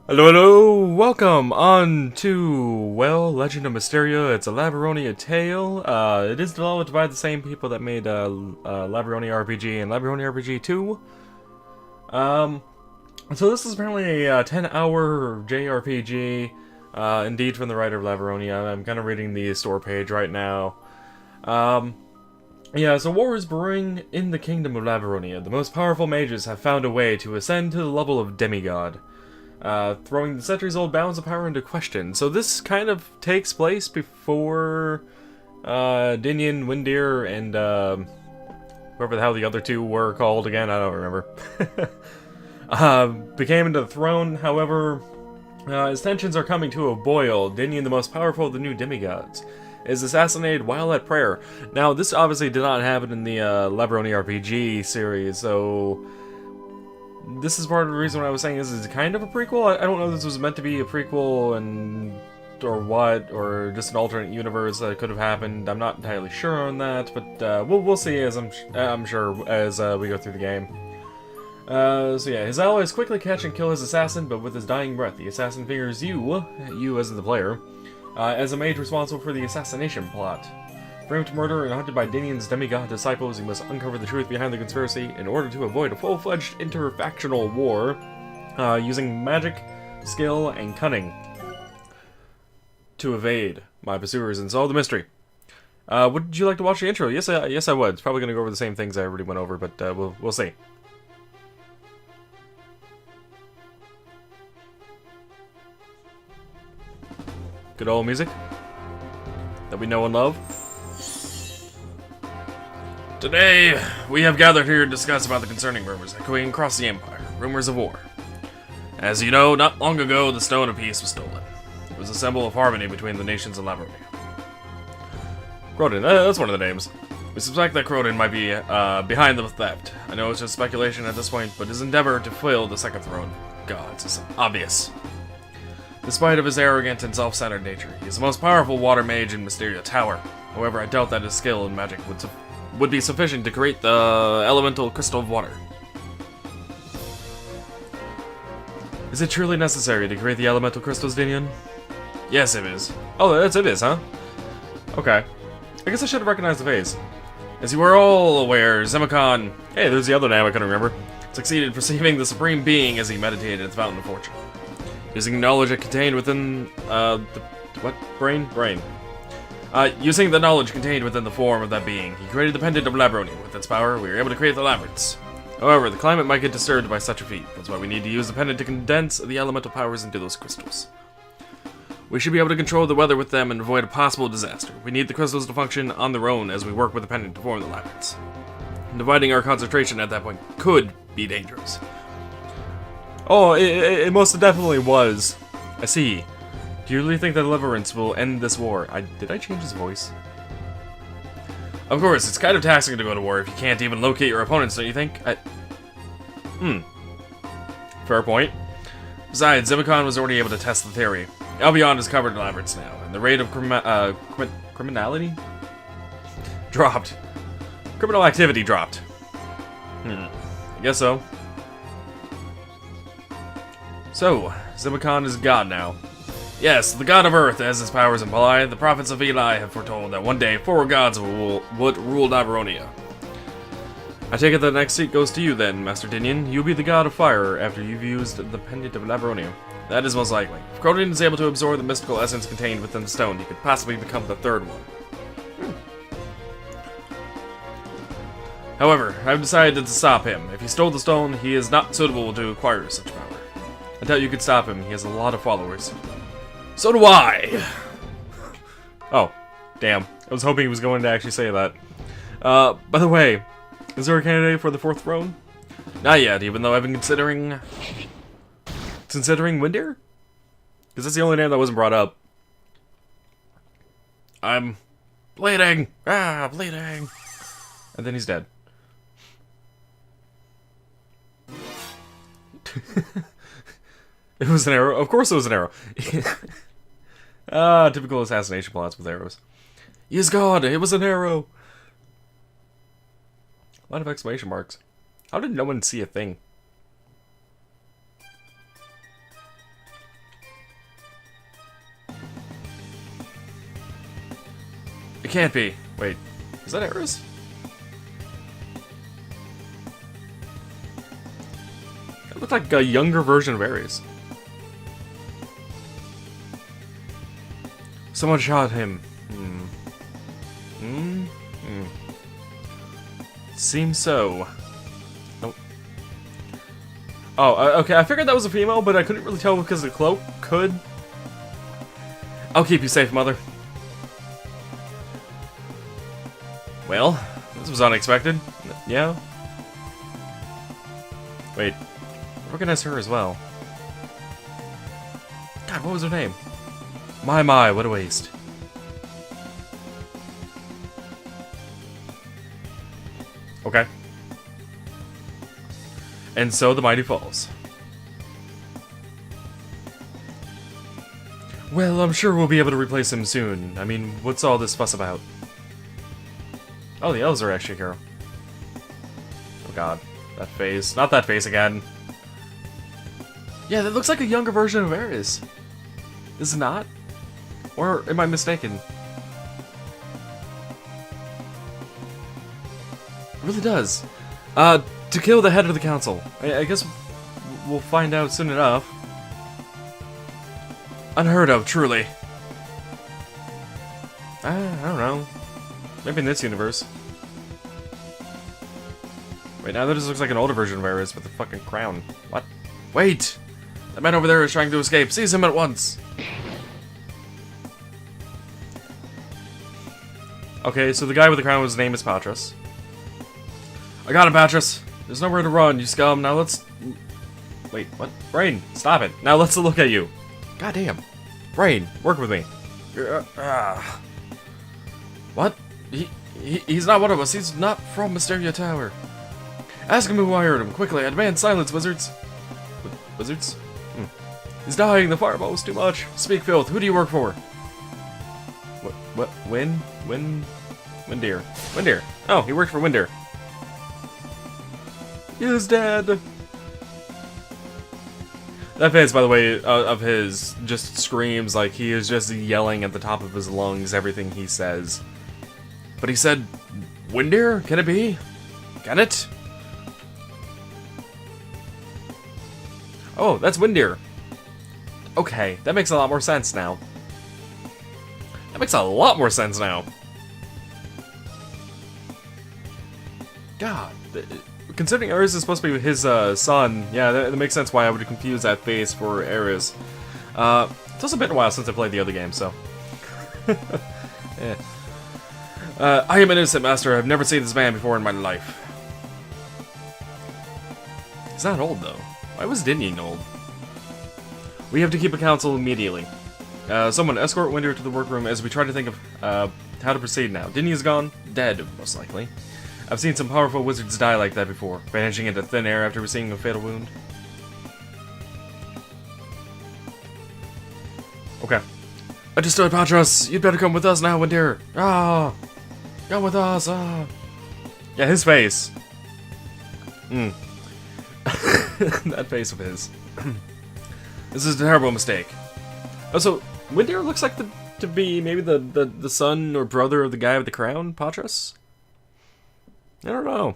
Hello, hello! Welcome on to, well, Legend of Mysteria. It's a Laveronia tale. It is developed by the same people that made Laveronia RPG and Laveronia RPG 2. So this is apparently a 10-hour JRPG, indeed from the writer of Laveronia. I'm kind of reading the store page right now. Yeah, so war is brewing in the kingdom of Laveronia. The most powerful mages have found a way to ascend to the level of demigod. Throwing the centuries-old bounds of power into question. So this kind of takes place before Dinyon, Windir, and whoever the hell the other two were called again, I don't remember. Became into the throne. However, as tensions are coming to a boil, Dinyon, the most powerful of the new demigods, is assassinated while at prayer. Now, this obviously did not happen in the Laveronia RPG series, so this is part of the reason why I was saying this is kind of a prequel. I don't know if this was meant to be a prequel or what, or just an alternate universe that could have happened. I'm not entirely sure on that, but we'll see as I'm sure as we go through the game. So yeah, his allies quickly catch and kill his assassin, but with his dying breath, the assassin figures you as the player, as a mage responsible for the assassination plot. Framed to murder and hunted by Dinyon's demigod disciples, he must uncover the truth behind the conspiracy in order to avoid a full-fledged interfactional war, using magic, skill, and cunning to evade my pursuers and solve the mystery. Would you like to watch the intro? Yes, I would. It's probably going to go over the same things I already went over, but we'll see. Good old music that we know and love. Today, we have gathered here to discuss about the concerning rumors echoing across the Empire. Rumors of war. As you know, not long ago, the Stone of Peace was stolen. It was a symbol of harmony between the nations of Laveronia. Croden, that's one of the names. We suspect that Croden might be behind the theft. I know it's just speculation at this point, but his endeavor to fill the second throne of gods is obvious. Despite of his arrogant and self-centered nature, he is the most powerful water mage in Mysteria Tower. However, I doubt that his skill in magic would be sufficient to create the elemental crystal of water. Is it truly necessary to create the elemental crystals, Dinyon? Yes, it is. Oh, that's it is, huh? Okay. I guess I should have recognized the face. As you are all aware, Zemicon, hey, there's the other name I couldn't remember, succeeded in perceiving the Supreme Being as he meditated at the Fountain of Fortune. Using knowledge it contained within, what? Brain? Brain. Using the knowledge contained within the form of that being, he created the Pendant of Laveronia. With its power, we were able to create the labyrinths. However, the climate might get disturbed by such a feat. That's why we need to use the pendant to condense the elemental powers into those crystals. We should be able to control the weather with them and avoid a possible disaster. We need the crystals to function on their own as we work with the pendant to form the labyrinths. Dividing our concentration at that point could be dangerous. Oh, it most definitely was. I see. Do you really think that deliverance will end this war? Did I change his voice? Of course, it's kind of taxing to go to war if you can't even locate your opponents, don't you think? Fair point. Besides, Zemicon was already able to test the theory. Albion is covered in labyrinths now, and the rate of criminality? Dropped. Criminal activity dropped. I guess so. So, Zemicon is God now. Yes, the god of Earth, as his powers imply. The prophets of Eli have foretold that one day 4 gods would rule Laveronia. I take it the next seat goes to you then, Master Dinyon. You'll be the god of fire after you've used the Pendant of Laveronia. That is most likely. If Croden is able to absorb the mystical essence contained within the stone, he could possibly become the third one. However, I've decided to stop him. If he stole the stone, he is not suitable to acquire such power. I doubt you could stop him. He has a lot of followers. So do I! Oh, damn. I was hoping he was going to actually say that. By the way, is there a candidate for the 4th throne? Not yet, even though I've been considering Windir? Because that's the only name that wasn't brought up. I'm bleeding! Bleeding! And then he's dead. It was an arrow. Of course it was an arrow. Typical assassination plots with arrows. He is God! It was an arrow! A lot of exclamation marks. How did no one see a thing? It can't be. Wait, is that Ares? It looked like a younger version of Ares. Someone shot him. Seems so. Nope. Oh, okay, I figured that was a female, but I couldn't really tell because the cloak could. I'll keep you safe, Mother. Well, this was unexpected. Yeah? Wait. I recognize her as well. God, what was her name? My, what a waste. Okay. And so the mighty falls. Well, I'm sure we'll be able to replace him soon. I mean, what's all this fuss about? Oh, the elves are actually here. Oh god. That face. Not that face again. Yeah, that looks like a younger version of Ares. Is it not? Or am I mistaken? It really does. To kill the head of the council. I guess we'll find out soon enough. Unheard of, truly. I don't know. Maybe in this universe. Wait, now that just looks like an older version of Ares with a fucking crown. What? Wait! That man over there is trying to escape. Seize him at once! Okay, so the guy with the crown, his name is Patras. I got him, Patras! There's nowhere to run, you scum. Now let's... Wait, what? Brain, stop it. Now let's look at you. God damn. Brain, work with me. What? He's not one of us. He's not from Mysteria Tower. Ask him who hired him. Quickly, I demand silence, wizards. Wizards? He's dying. The fireball was too much. Speak, filth. Who do you work for? What? Windir. Windir. Oh, he worked for Windir. He is dead. That face, by the way, of his just screams like he is just yelling at the top of his lungs everything he says. But he said, Windir? Can it be? Can it? Oh, that's Windir. Okay, that makes a lot more sense now. That makes a lot more sense now. God. Considering Ares is supposed to be his son, yeah, that makes sense why I would confuse that face for Ares. It's also been a while since I played the other game, so... yeah. I am an innocent master. I've never seen this man before in my life. He's not old, though. Why was Dinyon old? We have to keep a council immediately. Someone escort Windir to the workroom as we try to think of how to proceed now. Dinyon's gone. Dead, most likely. I've seen some powerful wizards die like that before, vanishing into thin air after receiving a fatal wound. Okay. Understood, Patras. You'd better come with us now, Windir. Ah! Come with us, ah! Yeah, his face. That face of his. This is a terrible mistake. Also, Windir looks like to be maybe the son or brother of the guy with the crown, Patras? I don't know.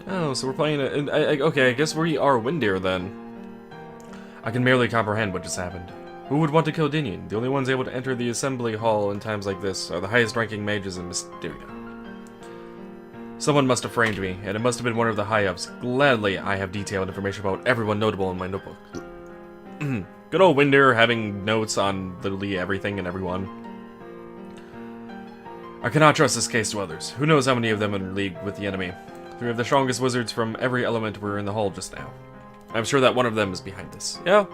Oh, so we're playing okay, I guess we are Windir then. I can merely comprehend what just happened. Who would want to kill Dinyon? The only ones able to enter the assembly hall in times like this are the highest-ranking mages in Mysteria. Someone must have framed me, and it must have been one of the high-ups. Gladly, I have detailed information about everyone notable in my notebook. Good old Windir having notes on literally everything and everyone. I cannot trust this case to others. Who knows how many of them are in league with the enemy? 3 of the strongest wizards from every element were in the hall just now. I'm sure that one of them is behind this. Yeah.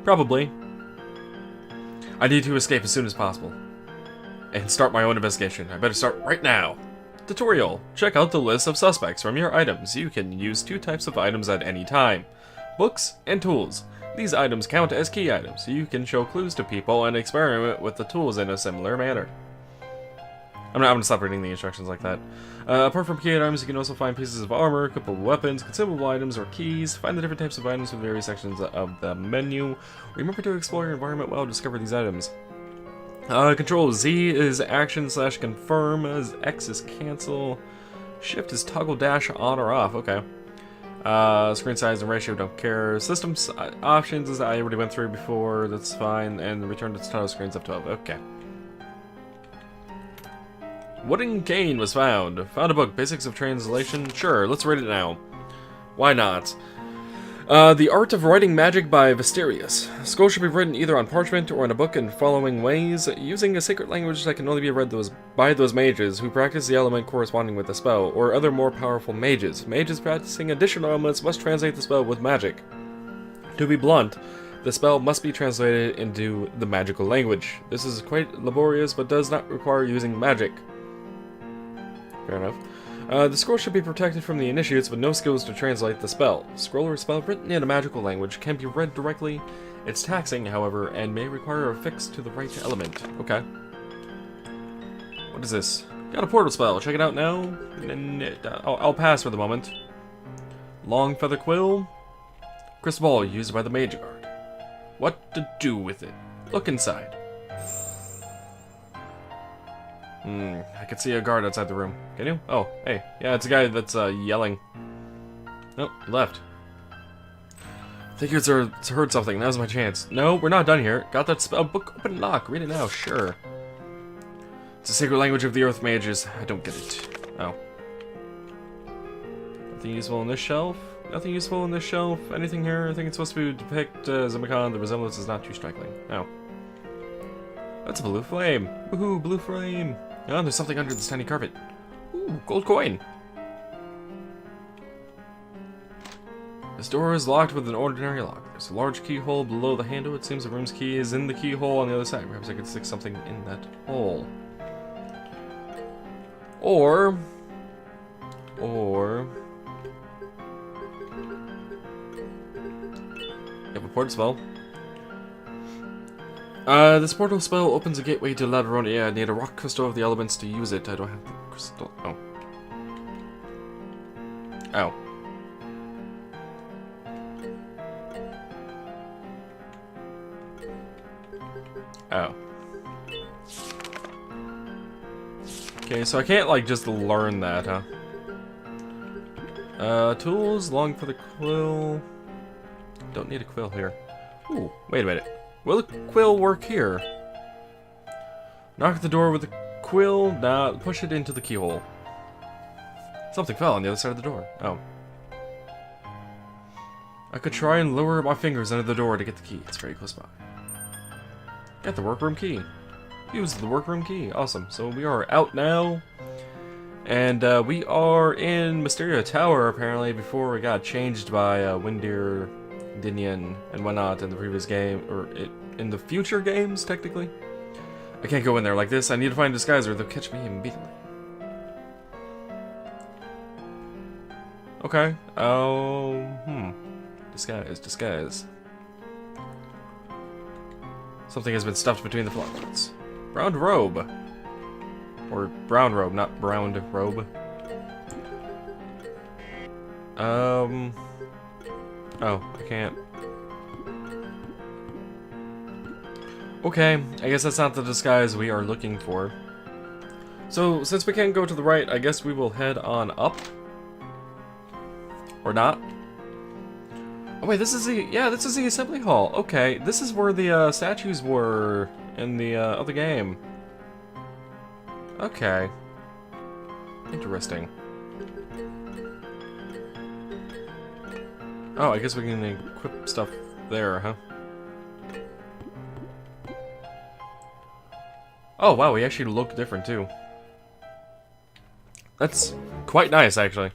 Probably. I need to escape as soon as possible. And start my own investigation. I better start right now. Tutorial. Check out the list of suspects from your items. You can use 2 types of items at any time. Books and tools. These items count as key items. You can show clues to people and experiment with the tools in a similar manner. I'm gonna stop reading the instructions like that. Apart from key items, you can also find pieces of armor, a couple of weapons, consumable items, or keys. Find the different types of items from various sections of the menu. Remember to explore your environment well to discover these items. Control Z is action / confirm, as X is cancel, Shift is toggle dash on or off, okay. Screen size and ratio, don't care. System options is I already went through before, that's fine, and return to title screens up 12, okay. Wooden cane was found. Found a book, Basics of Translation. Sure, let's read it now. Why not? The Art of Writing Magic by Mysterious. Scroll should be written either on parchment or in a book in following ways, using a sacred language that can only be read by those mages who practice the element corresponding with the spell, or other more powerful mages. Mages practicing additional elements must translate the spell with magic. To be blunt, the spell must be translated into the magical language. This is quite laborious, but does not require using magic. Fair enough. The scroll should be protected from the initiates with no skills to translate the spell. Scroll or spell written in a magical language can be read directly. It's taxing, however, and may require a fix to the right element. Okay. What is this? Got a portal spell. Check it out now. I'll pass for the moment. Long feather quill. Crystal ball used by the mage guard. What to do with it? Look inside. I can see a guard outside the room. Can you? Oh, hey. Yeah, it's a guy that's yelling. Oh, left. Figures heard something. Now's my chance. No, we're not done here. Got that spell book open and lock. Read it now, sure. It's a sacred language of the earth mages. I don't get it. Oh. Nothing useful on this shelf? Nothing useful on this shelf? Anything here? I think it's supposed to depict Zimicon. The resemblance is not too striking. Oh. That's a blue flame. Woohoo, blue flame. Oh, there's something under this tiny carpet. Ooh, gold coin. This door is locked with an ordinary lock. There's a large keyhole below the handle. It seems the room's key is in the keyhole on the other side. Perhaps I could stick something in that hole. Or... You have a portal spell. This portal spell opens a gateway to Lateronia. I need a rock crystal of the elements to use it. I don't have the crystal. Oh. Oh. Oh. Okay, so I can't, like, just learn that, huh? Tools, long for the quill. Don't need a quill here. Ooh, wait a minute. Will the quill work here? Knock at the door with the quill. Nah, push it into the keyhole. Something fell on the other side of the door. Oh. I could try and lower my fingers under the door to get the key. It's very close by. Got the workroom key. Use the workroom key. Awesome. So we are out now. And we are in Mysteria Tower, apparently, before we got changed by Windir, Dinyon, and whatnot in the previous game, or in the future games, technically. I can't go in there like this. I need to find a disguise or they'll catch me immediately. Okay. Disguise. Something has been stuffed between the flowers. Brown robe. Or brown robe, not browned robe. Oh, I can't. Okay, I guess that's not the disguise we are looking for. So, since we can't go to the right, I guess we will head on up. Or not. Oh wait, this is the assembly hall. Okay, this is where the statues were in the other game. Okay. Interesting. Oh, I guess we can equip stuff there, huh? Oh wow, we actually look different too. That's quite nice, actually.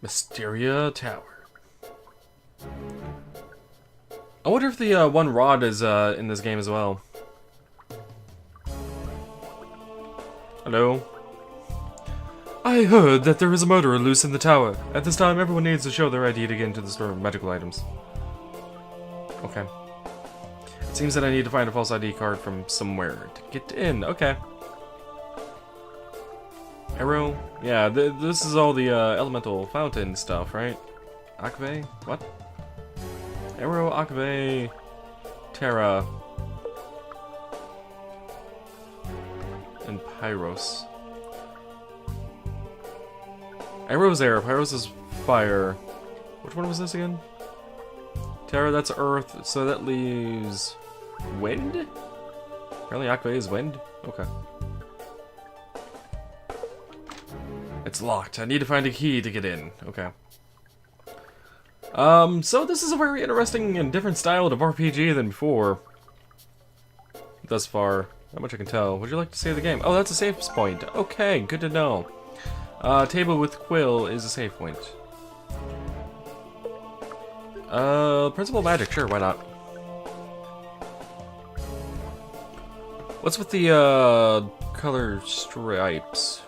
Mysteria Tower. I wonder if the one rod is in this game as well. Hello? I heard that there is a murderer loose in the tower. At this time, everyone needs to show their ID to get into the store of medical items. Okay. It seems that I need to find a false ID card from somewhere to get in. Okay. Arrow? Yeah, this is all the elemental fountain stuff, right? Akve? What? Arrow, Akve, Terra, and Pyros. Arrow's air, Pyros is fire. Which one was this again? Terra, that's earth, so that leaves wind? Apparently Akve is wind? Okay. It's locked. I need to find a key to get in. Okay. So this is a very interesting and different style of RPG than before. Thus far. Not much I can tell. Would you like to save the game? Oh, that's a save point. Okay, good to know. Table with Quill is a save point. Principal magic, sure, why not? What's with the, color stripes?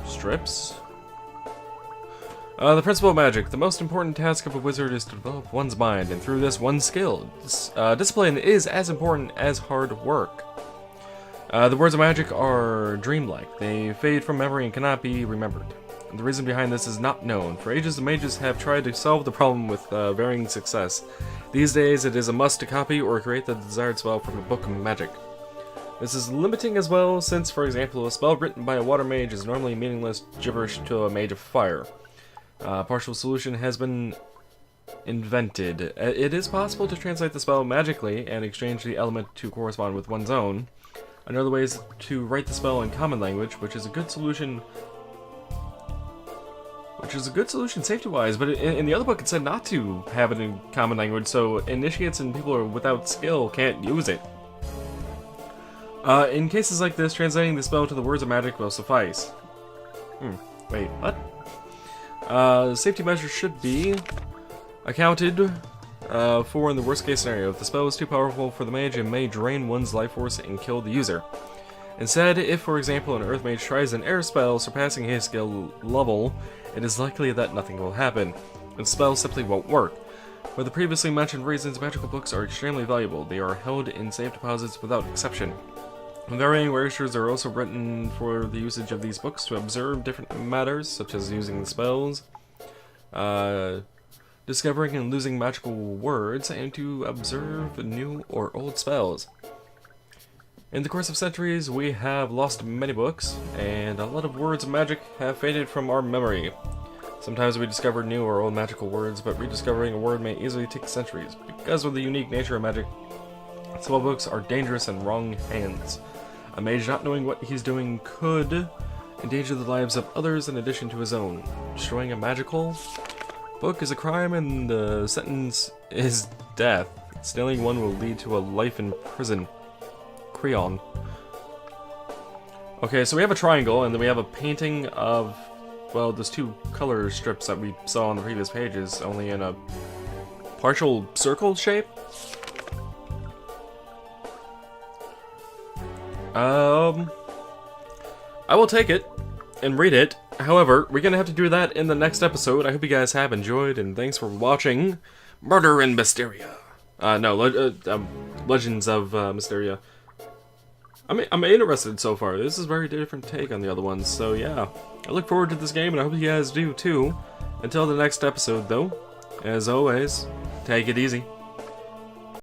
Strips? The principle of magic. The most important task of a wizard is to develop one's mind, and through this, one's skill. Discipline is as important as hard work. The words of magic are dreamlike. They fade from memory and cannot be remembered. And the reason behind this is not known. For ages, the mages have tried to solve the problem with varying success. These days, it is a must to copy or create the desired spell from a book of magic. This is limiting as well, since, for example, a spell written by a water mage is normally meaningless gibberish to a mage of fire. A partial solution has been invented. It is possible to translate the spell magically and exchange the element to correspond with one's own. Another way is to write the spell in common language, which is a good solution safety-wise, but in the other book it said not to have it in common language, so initiates and people who are without skill can't use it. In cases like this, translating the spell to the words of magic will suffice. Wait, what? Safety measures should be accounted for in the worst case scenario. If the spell is too powerful for the mage, it may drain one's life force and kill the user. Instead, if for example an earth mage tries an air spell surpassing his skill level, it is likely that nothing will happen. The spell simply won't work. For the previously mentioned reasons, magical books are extremely valuable. They are held in safe deposits without exception. Varying registers are also written for the usage of these books to observe different matters, such as using the spells, discovering and losing magical words, and to observe new or old spells. In the course of centuries, we have lost many books, and a lot of words of magic have faded from our memory. Sometimes we discover new or old magical words, but rediscovering a word may easily take centuries. Because of the unique nature of magic, spellbooks are dangerous in wrong hands. A mage not knowing what he's doing could endanger the lives of others in addition to his own. Destroying a magical book is a crime and the sentence is death. Stealing one will lead to a life in prison. Creon. Okay, so we have a triangle and then we have a painting of, well, those two color strips that we saw on the previous pages, only in a partial circle shape. I will take it and read it. However, we're gonna have to do that in the next episode. I hope you guys have enjoyed, and thanks for watching Murder in Mysteria. Legends of Mysteria. I'm interested so far. This is a very different take on the other ones, so yeah. I look forward to this game, and I hope you guys do too. Until the next episode, though, as always, take it easy.